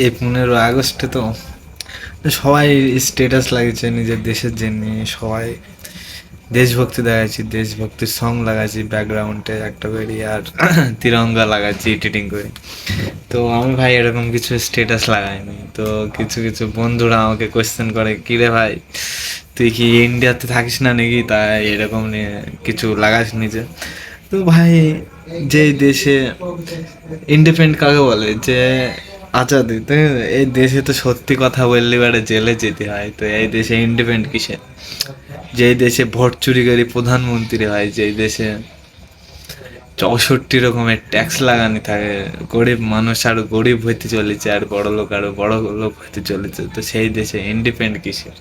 এই 15 আগস্টে তো সবাই স্ট্যাটাস লাগিয়েছে নিজের দেশের জন্য। সবাই দেশভক্তি দেখাচ্ছি, দেশভক্তির সং লাগাচ্ছি ব্যাকগ্রাউন্ডে একটা বেরিয়ে, আর তিরঙ্গা লাগাচ্ছি এডিটিং করে। তো আমি ভাই এরকম কিছু স্ট্যাটাস লাগাইনি। তো কিছু কিছু বন্ধুরা আমাকে কোয়েশ্চেন করে, কি রে ভাই তুই কি ইন্ডিয়াতে থাকিস না নাকি, তাই এরকম নিয়ে কিছু লাগাস নিজে? তো ভাই, যে দেশে ইন্ডিপেন্ডেন্ট কাকে বলে, যে আজাদি, তো এই দেশে তো সত্যি কথা বললে এবারে জেলে যেতে হয়। তো এই দেশে ইন্ডিপেন্ডেন্ট কিসে? যেই দেশে ভোট চুরিকারী প্রধানমন্ত্রী হয়, যেই দেশে 64 রকমের ট্যাক্স লাগানি থাকে, গরিব মানুষ আরো গরিব হইতে চলেছে, আর বড় লোক আরো বড় লোক হইতে চলেছে, তো সেই দেশে ইন্ডিপেন্ডেন্ট কিসের?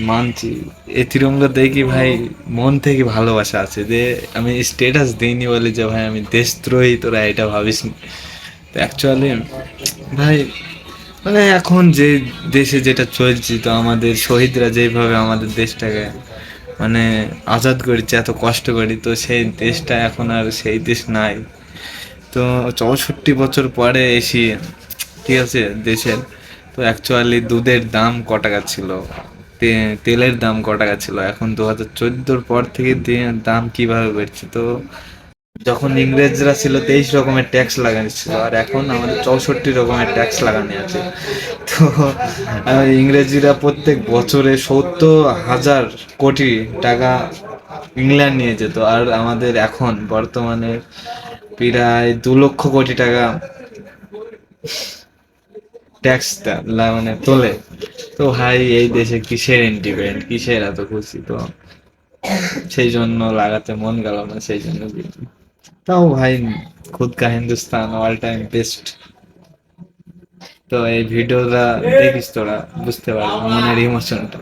মানছি, এ তিরঙ্গা দেখি ভাই মন থেকে ভালোবাসা আছে, যে আমি স্টেটাস দিইনি বলে যে ভাই আমি দেশদ্রোহী, তোরা এটা ভাবিস না। তো অ্যাকচুয়ালি ভাই, মানে এখন যে দেশে যেটা চলছে, তো আমাদের শহীদরা যেভাবে আমাদের দেশটাকে মানে আজাদ করেছে এত কষ্ট করি, তো সেই দেশটা এখন আর সেই দেশ নাই। তো 64 বছর পরে এসি, ঠিক আছে, দেশের, তো অ্যাকচুয়ালি দুধের দাম ক টাকা ছিল, তেলের দাম ক টাকা ছিল, এখন 2014-র পর থেকে দাম কিভাবে বেড়েছে। তো যখন ইংরেজরা ছিল 23 রকমের ট্যাক্স লাগানো ছিল, আর এখন আমাদের 64 রকমের ট্যাক্স লাগানো আছে। তো ইংরেজিরা প্রত্যেক বছরে 70,000 কোটি টাকা ইংল্যান্ড নিয়ে যেত, আর আমাদের এখন বর্তমানে প্রায় 2 লক্ষ কোটি টাকা ট্যাক্স মানে তোলে। তো ভাই এই দেশে কিসের ইন্ডিপেন্ডেন্ট, কিসের এত খুশি? তো সেই জন্য লাগাতে মন গেল না, সেই জন্য দিইনি। তাও ভাই, খুদ কা হিন্দুস্তান অল টাইম বেস্ট। তো এই ভিডিওটা দেখিস, তোরা বুঝতে পারবি মনের ইমোশনটা।